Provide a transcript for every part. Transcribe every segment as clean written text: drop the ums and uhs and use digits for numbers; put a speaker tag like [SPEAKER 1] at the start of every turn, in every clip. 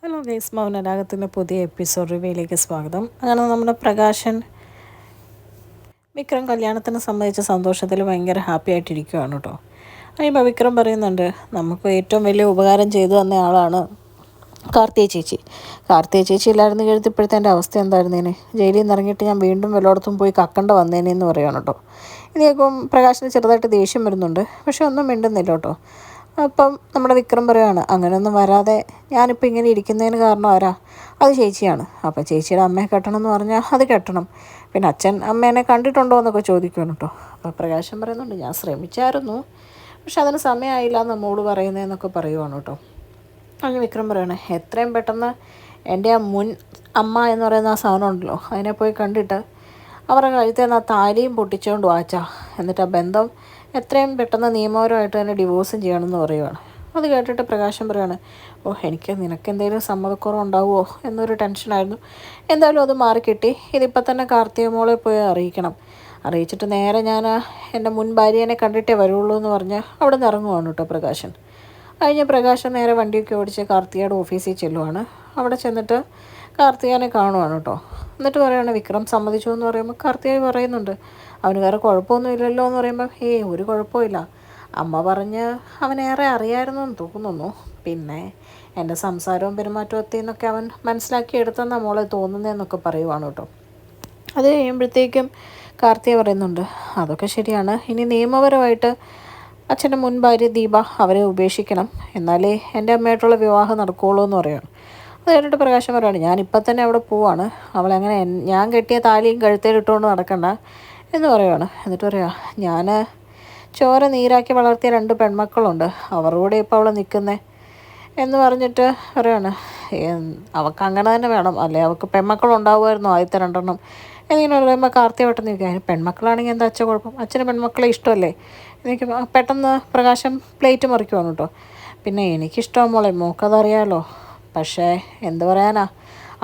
[SPEAKER 1] Hello guys, മൗനരാഗത്തിൻ്റെ പുതിയ episode റിവ്യൂയിലേക്ക് സ്വാഗതം. അങ്ങനെ നമ്മുടെ പ്രകാശൻ വിക്രം കല്യാണത്തിനെ സംബന്ധിച്ച സന്തോഷത്തിൽ ഭയങ്കര ഹാപ്പി ആയിട്ടിരിക്കുകയാണ് കേട്ടോ. കഴിയുമ്പോൾ വിക്രം പറയുന്നുണ്ട്, നമുക്ക് ഏറ്റവും വലിയ ഉപകാരം ചെയ്തു തന്ന ആളാണ് കാർത്തിക ചേച്ചി. കാർത്തിക ചേച്ചി ഇല്ലായിരുന്നു എഴുതിപ്പോഴത്തെ എൻ്റെ അവസ്ഥ എന്തായിരുന്നേനെ, ജയിലിൽ നിന്ന് ഇറങ്ങിയിട്ട് ഞാൻ വീണ്ടും വല്ലയിടത്തും പോയി കക്കണ്ട വന്നേനെന്ന് പറയുകയാണ് കേട്ടോ. ഇനിയിപ്പം പ്രകാശിന് ചെറുതായിട്ട് ദേഷ്യം വരുന്നുണ്ട്, പക്ഷെ ഒന്നും മിണ്ടുന്നില്ല കേട്ടോ. അപ്പം നമ്മുടെ വിക്രം പറയുകയാണ്, അങ്ങനെയൊന്നും വരാതെ ഞാനിപ്പോൾ ഇങ്ങനെ ഇരിക്കുന്നതിന് കാരണം ആരാ? അത് ചേച്ചിയാണ്. അപ്പോൾ ചേച്ചിയുടെ അമ്മയെ കെട്ടണം എന്ന് പറഞ്ഞാൽ അത് കെട്ടണം. പിന്നെ അച്ഛൻ അമ്മേനെ കണ്ടിട്ടുണ്ടോ എന്നൊക്കെ ചോദിക്കണം കേട്ടോ. അപ്പോൾ പ്രകാശം പറയുന്നുണ്ട്, ഞാൻ ശ്രമിച്ചായിരുന്നു, പക്ഷെ അതിന് സമയമായില്ല എന്ന് മോള് പറയുന്നതെന്നൊക്കെ പറയുവാണ് കേട്ടോ. അങ്ങനെ വിക്രം പറയണേ, എത്രയും പെട്ടെന്ന് എൻ്റെ ആ മുൻ അമ്മ എന്ന് പറയുന്ന ആ സാധനം ഉണ്ടല്ലോ, അതിനെ പോയി കണ്ടിട്ട് അവരുടെ കഴുത്തിൽ നിന്ന് ആ താലിയും പൊട്ടിച്ചുകൊണ്ട് വാച്ചാ, എന്നിട്ട് ആ ബന്ധം എത്രയും പെട്ടെന്ന് നിയമപരമായിട്ട് തന്നെ ഡിവോഴ്സും ചെയ്യണമെന്ന് പറയുവാണ്. അത് കേട്ടിട്ട് പ്രകാശം പറയുകയാണ്, എനിക്ക് നിനക്കെന്തെങ്കിലും സമ്മതക്കുറവുണ്ടാവുമോ എന്നൊരു ടെൻഷനായിരുന്നു. എന്തായാലും അത് മാറിക്കിട്ടി. ഇതിപ്പോൾ തന്നെ കാർത്തിക മോളെ പോയി അറിയിക്കണം. അറിയിച്ചിട്ട് നേരെ ഞാൻ എൻ്റെ മുൻ ഭാര്യേനെ കണ്ടിട്ടേ വരുള്ളൂ എന്ന് പറഞ്ഞ് അവിടെ നിന്ന് ഇറങ്ങുവാണ് കേട്ടോ പ്രകാശൻ. കഴിഞ്ഞ പ്രകാശൻ നേരെ വണ്ടിയൊക്കെ ഓടിച്ച് കാർത്തികയുടെ ഓഫീസിൽ ചെല്ലുവാണ്. അവിടെ ചെന്നിട്ട് കാർത്തികനെ കാണുവാണ് കേട്ടോ. എന്നിട്ട് പറയുകയാണ്, വിക്രം സമ്മതിച്ചു എന്ന് പറയുമ്പോൾ കാർത്തിക പറയുന്നുണ്ട്, അവന് വേറെ കുഴപ്പമൊന്നും ഇല്ലല്ലോ എന്ന് പറയുമ്പോൾ, ഒരു കുഴപ്പമില്ല, അമ്മ പറഞ്ഞ് അവനേറെ അറിയായിരുന്നു എന്ന് തോന്നുന്നു, പിന്നെ എൻ്റെ സംസാരവും പെരുമാറ്റത്തിൽ നിന്നൊക്കെ അവൻ മനസ്സിലാക്കി എടുത്തെന്നാണ് മോളെ തോന്നുന്നതെന്നൊക്കെ പറയുവാണ് കേട്ടോ. അത് കഴിയുമ്പോഴത്തേക്കും കാർത്തിക പറയുന്നുണ്ട്, അതൊക്കെ ശരിയാണ്, ഇനി നിയമപരമായിട്ട് അച്ഛൻ്റെ മുൻ ഭാര്യ ദീപ അവരെ ഉപേക്ഷിക്കണം, എന്നാലേ എൻ്റെ അമ്മയായിട്ടുള്ള വിവാഹം നടക്കുകയുള്ളൂ എന്ന് പറയുകയാണ്. അത് കഴിഞ്ഞിട്ട് പ്രകാശം പറയുകയാണ്, ഞാനിപ്പം തന്നെ അവിടെ പോവാണ്, അവളങ്ങനെ ഞാൻ കെട്ടിയ താലിയും കഴുത്തേലിട്ടുകൊണ്ട് നടക്കണ്ട എന്ന് പറയുകയാണ്. എന്നിട്ട് പറയുക, ഞാൻ ചോര നീരാക്കി വളർത്തിയ 2 പെൺമക്കളുണ്ട്, അവരുടെ കൂടെ ഇപ്പോൾ അവൾ നിൽക്കുന്നത് എന്ന് പറഞ്ഞിട്ട് പറയുകയാണ്, അവൾക്ക് അങ്ങനെ തന്നെ വേണം, അല്ലേ അവൾക്ക് പെൺമക്കളുണ്ടാവുമായിരുന്നു ആദ്യത്തെ 2 എന്നിങ്ങനെ പറയുമ്പോൾ കാർത്തിക പെട്ടെന്ന് നിൽക്കുക, അതിന് പെൺമക്കളാണെങ്കിൽ എന്താ അച്ഛൻ കുഴപ്പം, അച്ഛന് പെൺമക്കളെ ഇഷ്ടമല്ലേ എനിക്ക് പെട്ടെന്ന് പ്രകാശം പ്ലേറ്റ് മറിക്കുവാണ് കേട്ടോ. പിന്നെ എനിക്കിഷ്ടം മോളെ, മോക്കതറിയാമല്ലോ, പക്ഷേ എന്ത് പറയാനാ,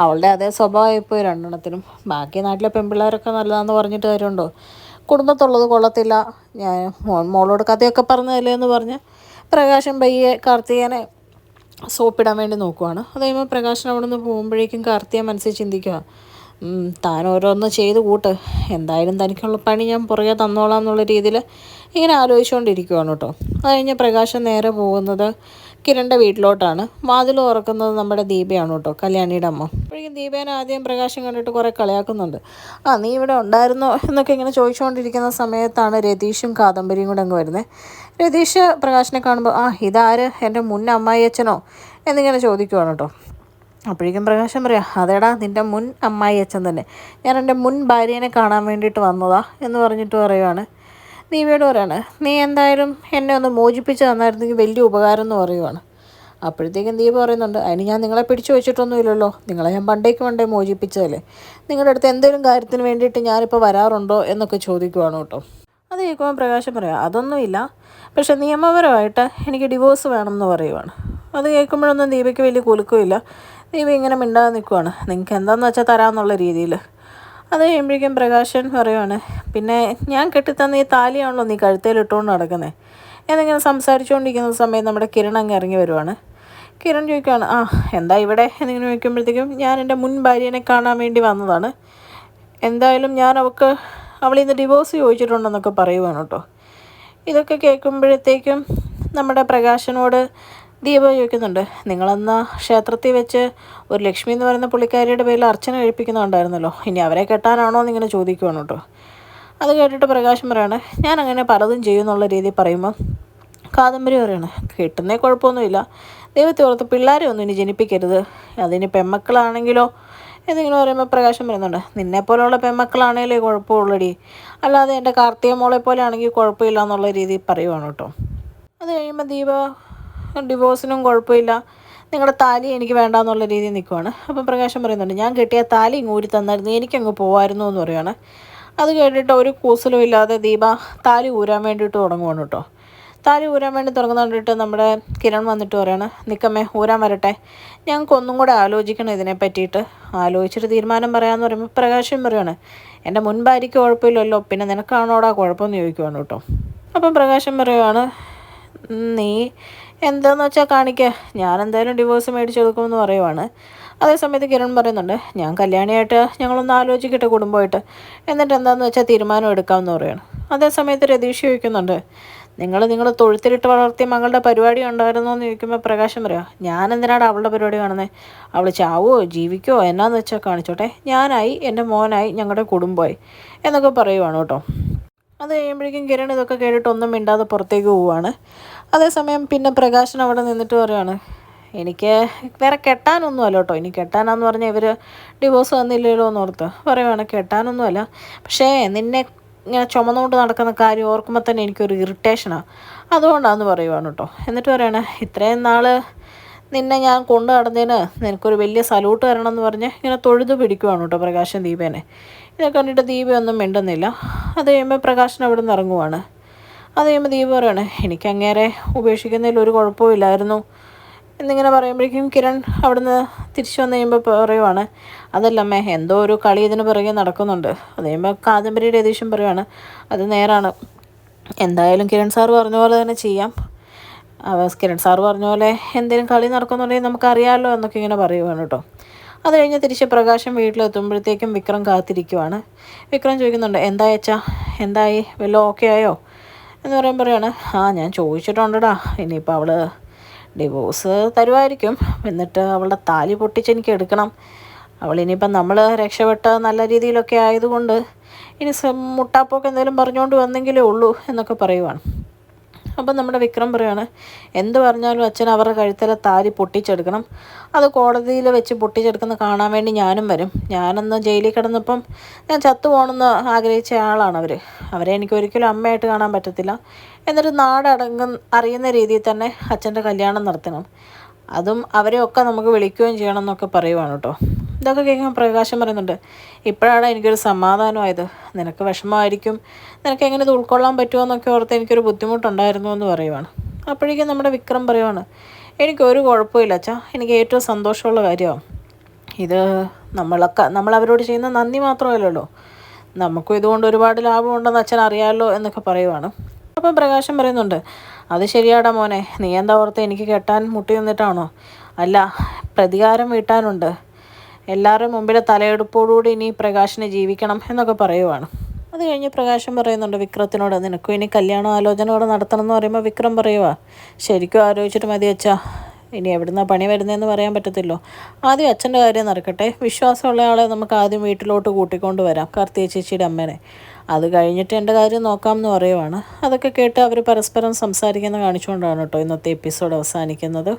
[SPEAKER 1] അവളുടെ അതേ സ്വഭാവമായിപ്പോയി 2 ബാക്കി നാട്ടിലെ പെൺപിള്ളേരൊക്കെ നല്ലതാണെന്ന് പറഞ്ഞിട്ട് കാര്യമുണ്ടോ, കുടുംബത്തുള്ളത് കൊള്ളത്തില്ല, ഞാൻ മോളോട് കഥയൊക്കെ പറഞ്ഞതല്ലേ എന്ന് പറഞ്ഞ് പ്രകാശം പയ്യെ കാർത്തികനെ സോപ്പിടാൻ വേണ്ടി നോക്കുവാണ്. അത് കഴിയുമ്പോൾ പ്രകാശൻ അവിടെ നിന്ന് പോകുമ്പോഴേക്കും കാർത്തിക മനസ്സിൽ ചിന്തിക്കുക, താൻ ഓരോന്ന് ചെയ്ത് കൂട്ട്, എന്തായാലും തനിക്കുള്ള പണി ഞാൻ പുറകെ തന്നോളാം എന്നുള്ള രീതിയിൽ ഇങ്ങനെ ആലോചിച്ചുകൊണ്ടിരിക്കുകയാണ് കേട്ടോ. അത് കഴിഞ്ഞ് പ്രകാശം നേരെ പോകുന്നത് കിരണിൻ്റെ വീട്ടിലോട്ടാണ്. വാതിൽ തുറക്കുന്നത് നമ്മുടെ ദീപയാണ് കേട്ടോ, കല്യാണിയുടെ അമ്മ. അപ്പോഴേക്കും ദീപേനെ ആദ്യം പ്രകാശം കണ്ടിട്ട് കുറേ കളിയാക്കുന്നുണ്ട്. നീ ഇവിടെ ഉണ്ടായിരുന്നോ എന്നൊക്കെ ഇങ്ങനെ ചോദിച്ചുകൊണ്ടിരിക്കുന്ന സമയത്താണ് രതീഷും കാദംബരിയും കൂടെ അങ്ങ് വരുന്നത്. രതീഷ് പ്രകാശിനെ കാണുമ്പോൾ, ഇതാര്, എൻ്റെ മുൻ അമ്മായി അച്ഛനോ എന്നിങ്ങനെ ചോദിക്കുവാണ് കേട്ടോ. അപ്പോഴേക്കും പ്രകാശം പറയാം, അതേടാ നിൻ്റെ മുൻ അമ്മായി അച്ഛൻ തന്നെ, ഞാൻ എൻ്റെ മുൻ ഭാര്യേനെ കാണാൻ വേണ്ടിയിട്ട് വന്നതാ എന്ന് പറഞ്ഞിട്ട് പറയുവാണ്. ദീപയോട് പറയാണ്, നീ എന്തായാലും എന്നെ ഒന്ന് മോചിപ്പിച്ച് തന്നായിരുന്നെങ്കിൽ വലിയ ഉപകാരം എന്ന് പറയുവാണ്. അപ്പോഴത്തേക്കും ദീപ പറയുന്നുണ്ട്, അതിന് ഞാൻ നിങ്ങളെ പിടിച്ചു വെച്ചിട്ടൊന്നുമില്ലല്ലോ, നിങ്ങളെ ഞാൻ പണ്ടേ മോചിപ്പിച്ചതല്ലേ, നിങ്ങളുടെ അടുത്ത് എന്തെങ്കിലും കാര്യത്തിന് വേണ്ടിയിട്ട് ഞാനിപ്പോൾ വരാറുണ്ടോ എന്നൊക്കെ ചോദിക്കുവാണ് കേട്ടോ. അത് കേൾക്കുമ്പോൾ പ്രകാശം പറയാം, അതൊന്നുമില്ല, പക്ഷേ നിയമപരമായിട്ട് എനിക്ക് ഡിവോഴ്സ് വേണമെന്ന് പറയുവാണ്. അത് കേൾക്കുമ്പോഴൊന്നും ദീപയ്ക്ക് വലിയ കുലുക്കമില്ല. ദീപ ഇങ്ങനെ മിണ്ടാതെ നിൽക്കുവാണ്, നിങ്ങൾക്ക് എന്താണെന്ന് വെച്ചാൽ തരാമെന്നുള്ള രീതിയിൽ. അത് കഴിയുമ്പോഴേക്കും പ്രകാശൻ പറയുവാണ്, പിന്നെ ഞാൻ കെട്ടിത്തന്ന ഈ താലിയാണല്ലോ നീ കഴുത്തേലിട്ടുകൊണ്ട് നടക്കുന്നത് എന്നിങ്ങനെ സംസാരിച്ചുകൊണ്ടിരിക്കുന്ന സമയം നമ്മുടെ കിരൺ അങ്ങ് ഇറങ്ങി വരുവാണ്. കിരൺ ചോദിക്കുകയാണ്, എന്താ ഇവിടെ എന്നിങ്ങനെ ചോദിക്കുമ്പോഴത്തേക്കും, ഞാൻ എൻ്റെ മുൻ ഭാര്യേനെ കാണാൻ വേണ്ടി വന്നതാണ്, എന്തായാലും ഞാൻ അവളിൽ നിന്ന് ഡിവോഴ്സ് ചോദിച്ചിട്ടുണ്ടെന്നൊക്കെ പറയുവാണ് കേട്ടോ. ഇതൊക്കെ കേൾക്കുമ്പോഴത്തേക്കും നമ്മുടെ പ്രകാശനോട് ദീപ ചോദിക്കുന്നുണ്ട്, നിങ്ങളെന്നാ ക്ഷേത്രത്തിൽ വെച്ച് ഒരു ലക്ഷ്മി എന്ന് പറയുന്ന പുള്ളിക്കാരിയുടെ പേരിൽ അർച്ചന കഴിപ്പിക്കുന്നുണ്ടായിരുന്നല്ലോ, ഇനി അവരെ കെട്ടാനാണോ എന്നിങ്ങനെ ചോദിക്കുവാണ് കേട്ടോ. അത് കേട്ടിട്ട് പ്രകാശം പറയാണ്, ഞാൻ അങ്ങനെ പലതും ചെയ്യുമെന്നുള്ള രീതിയിൽ പറയുമ്പോൾ കാദംബരി പറയാണ്, കെട്ടുന്നേ കുഴപ്പമൊന്നുമില്ല, ദൈവത്തെ ഓർത്ത് പിള്ളേരെ ഒന്നും ഇനി ജനിപ്പിക്കരുത്, അതിന് പെൺമക്കളാണെങ്കിലോ എന്നിങ്ങനെ പറയുമ്പോൾ പ്രകാശം പറയുന്നുണ്ട്, നിന്നെപ്പോലെയുള്ള പെൺമക്കളാണെങ്കിലേ കുഴപ്പമുള്ളടി, അല്ലാതെ എൻ്റെ കാർത്തിക മോളെ പോലെ ആണെങ്കിൽ കുഴപ്പമില്ല എന്നുള്ള രീതിയിൽ പറയുവാണ് കേട്ടോ. അത് കഴിയുമ്പോൾ ദീപ ഡിവോഴ്സിനും കുഴപ്പമില്ല, നിങ്ങളുടെ താലി എനിക്ക് വേണ്ടാന്നുള്ള രീതിയിൽ നിൽക്കുവാണ്. അപ്പം പ്രകാശം പറയുന്നുണ്ട്, ഞാൻ കെട്ടിയ താലി ഇങ്ങ് ഊരി തന്നായിരുന്നു, എനിക്കങ്ങ് പോകാമായിരുന്നു എന്ന് പറയുകയാണ്. അത് കേട്ടിട്ട് ഒരു കൂസലും ഇല്ലാതെ ദീപ താലി ഊരാൻ വേണ്ടിയിട്ട് തുടങ്ങുവാണ് കേട്ടോ. താലി ഊരാൻ വേണ്ടി തുടങ്ങുന്ന കണ്ടിട്ട് നമ്മുടെ കിരൺ വന്നിട്ട് പറയാണ്, നിൽക്കമ്മേ ഊരാൻ വരട്ടെ, ഞങ്ങൾക്ക് ഒന്നും കൂടെ ആലോചിക്കണം ഇതിനെ പറ്റിയിട്ട്, ആലോചിച്ചിട്ട് തീരുമാനം പറയാമെന്ന് പറയുമ്പോൾ പ്രകാശം പറയുകയാണ്, എൻ്റെ മുൻ ഭാര്യയ്ക്ക് കുഴപ്പമില്ലല്ലോ, പിന്നെ നിനക്കാണോടാ കുഴപ്പമെന്ന് ചോദിക്കുവാണ് കേട്ടോ. അപ്പം പ്രകാശം പറയുവാണ്, നീ എന്താണെന്ന് വെച്ചാൽ കാണിക്കുക, ഞാൻ എന്തായാലും ഡിവോഴ്സ് മേടിച്ചെടുക്കുമെന്ന് പറയുവാണ്. അതേസമയത്ത് കിരൺ പറയുന്നുണ്ട്, ഞാൻ കല്യാണിയായിട്ട് ഞങ്ങളൊന്ന് ആലോചിക്കട്ടെ കുടുംബമായിട്ട്, എന്നിട്ട് എന്താണെന്ന് വെച്ചാൽ തീരുമാനം എടുക്കാമെന്ന് പറയുകയാണ്. അതേസമയത്ത് രതീഷ് ചോദിക്കുന്നുണ്ട്, നിങ്ങൾ തൊഴുത്തിലിട്ട് വളർത്തിയ മകളുടെ പരിപാടി ഉണ്ടായിരുന്നോ എന്ന് ചോദിക്കുമ്പോൾ പ്രകാശം പറയാം, ഞാൻ എന്തിനാണ് അവളുടെ പരിപാടി കാണുന്നത്? അവൾ ചാവോ ജീവിക്കോ എന്നാന്ന് വെച്ചാൽ കാണിച്ചോട്ടെ, ഞാനായി എൻ്റെ മോനായി ഞങ്ങളുടെ കുടുംബമായി എന്നൊക്കെ പറയുവാണ് കേട്ടോ. അത് കഴിയുമ്പോഴേക്കും കിരൺ ഇതൊക്കെ കേട്ടിട്ട് ഒന്നും മിണ്ടാതെ പുറത്തേക്ക് പോവുകയാണ്. അതേസമയം പിന്നെ പ്രകാശൻ അവിടെ നിന്നിട്ട് പറയുകയാണ്, എനിക്ക് വേറെ കെട്ടാനൊന്നുമല്ല കേട്ടോ, ഇനി കെട്ടാനാന്ന് പറഞ്ഞാൽ ഇവർ ഡിവോഴ്സ് വന്നില്ലല്ലോ എന്ന് ഓർത്ത് പറയുവാണ്. കെട്ടാനൊന്നുമല്ല, പക്ഷേ നിന്നെ ഇങ്ങനെ ചുമന്നുകൊണ്ട് നടക്കുന്ന കാര്യം ഓർക്കുമ്പോൾ തന്നെ എനിക്കൊരു ഇറിറ്റേഷനാണ്, അതുകൊണ്ടാണെന്ന് പറയുവാണ് കേട്ടോ. എന്നിട്ട് പറയണേ, ഇത്രയും നാൾ നിന്നെ ഞാൻ കൊണ്ടു നടന്നതിന് നിനക്കൊരു വലിയ സല്യൂട്ട് തരണം എന്ന് പറഞ്ഞ് ഇങ്ങനെ തൊഴുതു പിടിക്കുവാണ് കേട്ടോ പ്രകാശൻ ദീപേനെ. ഇതൊക്കെ കണ്ടിട്ട് ദീപയൊന്നും മിണ്ടുന്നില്ല. അത് കഴിയുമ്പോൾ പ്രകാശൻ അവിടെ നിന്ന് ഇറങ്ങുവാണ്. അത് കഴിയുമ്പോൾ ദീപ പറയണേ, എനിക്ക് അങ്ങേരെ ഉപേക്ഷിക്കുന്നതിൽ ഒരു കുഴപ്പമില്ലായിരുന്നു എന്നിങ്ങനെ പറയുമ്പോഴേക്കും കിരൺ അവിടുന്ന് തിരിച്ചു വന്നു കഴിയുമ്പോൾ പറയുവാണ്, അതല്ലമ്മേ എന്തോ ഒരു കളി ഇതിന് പിറകെ നടക്കുന്നുണ്ട്. അത് കഴിയുമ്പോൾ കാദംബരി രതീഷും പറയുവാണ്, അത് നേരാണ്, എന്തായാലും കിരൺ സാറ് പറഞ്ഞ പോലെ തന്നെ ചെയ്യാം. കിരൺ സാറ് പറഞ്ഞ പോലെ എന്തെങ്കിലും കളി നടക്കുന്നുണ്ടെങ്കിൽ നമുക്കറിയാമല്ലോ എന്നൊക്കെ ഇങ്ങനെ പറയുവാണ് കേട്ടോ. അത് കഴിഞ്ഞ് തിരിച്ച് പ്രകാശം വീട്ടിലെത്തുമ്പോഴത്തേക്കും വിക്രം കാത്തിരിക്കുവാണ്. വിക്രം ചോദിക്കുന്നുണ്ട്, എന്തായി അച്ഛാ, എന്തായി, വല്ലതും ഓക്കെ ആയോ എന്ന് പറയുമ്പോഴാണ്, ഞാൻ ചോദിച്ചിട്ടുണ്ടടാ, ഇനിയിപ്പോൾ അവൾ ഡിവോഴ്സ് തരുമായിരിക്കും, എന്നിട്ട് അവളുടെ താലി പൊട്ടിച്ച് എനിക്ക് എടുക്കണം. അവളിനിയിപ്പം നമ്മൾ രക്ഷപ്പെട്ട നല്ല രീതിയിലൊക്കെ ആയതുകൊണ്ട് ഇനി മുട്ടാപ്പൊക്കെ എന്തെങ്കിലും പറഞ്ഞുകൊണ്ട് വന്നെങ്കിലേ ഉള്ളൂ എന്നൊക്കെ പറയുവാണ്. അപ്പം നമ്മുടെ വിക്രം പറയുകയാണ്, എന്ത് പറഞ്ഞാലും അച്ഛൻ അവരുടെ കഴുത്തിലെ താലി പൊട്ടിച്ചെടുക്കണം, അത് കോടതിയിൽ വെച്ച് പൊട്ടിച്ചെടുക്കുന്ന കാണാൻ വേണ്ടി ഞാനും വരും. ഞാനന്ന് ജയിലിൽ കിടന്നപ്പം ഞാൻ ചത്തുപോകണമെന്ന് ആഗ്രഹിച്ച ആളാണ് അവരെ എനിക്ക് ഒരിക്കലും അമ്മയായിട്ട് കാണാൻ പറ്റത്തില്ല. എന്നിട്ട് അറിയുന്ന രീതിയിൽ തന്നെ അച്ഛൻ്റെ കല്യാണം നടത്തണം, അതും അവരെയൊക്കെ നമുക്ക് വിളിക്കുകയും ചെയ്യണം എന്നൊക്കെ പറയുവാണ് കേട്ടോ. ഇതൊക്കെ കേൾക്കുമ്പോൾ പ്രകാശം പറയുന്നുണ്ട്, ഇപ്പോഴാണ് എനിക്കൊരു സമാധാനമായത്, നിനക്ക് വിഷമമായിരിക്കും, നിനക്ക് എങ്ങനെ ഇത് ഉൾക്കൊള്ളാൻ പറ്റുമോ എന്നൊക്കെ ഓർത്ത് എനിക്കൊരു ബുദ്ധിമുട്ടുണ്ടായിരുന്നു എന്ന് പറയുവാണ്. അപ്പോഴേക്കും നമ്മുടെ വിക്രം പറയുവാണ്, എനിക്കൊരു കുഴപ്പമില്ല അച്ഛാ, എനിക്ക് ഏറ്റവും സന്തോഷമുള്ള കാര്യമാണ് ഇത്. നമ്മൾ അവരോട് ചെയ്യുന്ന നന്ദി മാത്രമല്ലല്ലോ, നമുക്കും ഇതുകൊണ്ട് ഒരുപാട് ലാഭമുണ്ടെന്ന് അച്ഛൻ അറിയാമല്ലോ എന്നൊക്കെ പറയുവാണ്. അപ്പം പ്രകാശം പറയുന്നുണ്ട്, അത് ശരിയാടാ മോനെ, നീ എന്താ ഓർത്ത് എനിക്ക് കെട്ടാൻ മുട്ടി നിന്നിട്ടാണോ? അല്ല, പ്രതികാരം വീട്ടാനുണ്ട്, എല്ലാവരുടെയും മുമ്പിൽ തലയെടുപ്പോടുകൂടി ഇനി പ്രകാശിനെ ജീവിക്കണം എന്നൊക്കെ പറയുവാണ്. അത് കഴിഞ്ഞ് പ്രകാശം പറയുന്നുണ്ട് വിക്രത്തിനോട്, നിനക്കും ഇനി കല്യാണ ആലോചനയോടെ നടത്തണം എന്ന് പറയുമ്പോൾ വിക്രം പറയുക, ശരിക്കും ആലോചിച്ചിട്ട് മതി അച്ഛാ, ഇനി എവിടുന്നാണ് പണി വരുന്നതെന്ന് പറയാൻ പറ്റത്തില്ലോ, ആദ്യം അച്ഛൻ്റെ കാര്യം നടക്കട്ടെ, വിശ്വാസമുള്ള ആളെ നമുക്ക് ആദ്യം വീട്ടിലോട്ട് കൂട്ടിക്കൊണ്ട് വരാം, കാർത്തിക ചേച്ചിയുടെ അമ്മേനെ, അത് കഴിഞ്ഞിട്ട് എൻ്റെ കാര്യം നോക്കാം എന്ന് പറയുവാണ്. അതൊക്കെ കേട്ട് അവർ പരസ്പരം സംസാരിക്കുന്ന കാണിച്ചുകൊണ്ടാണ് കേട്ടോ ഇന്നത്തെ എപ്പിസോഡ് അവസാനിക്കുന്നത്.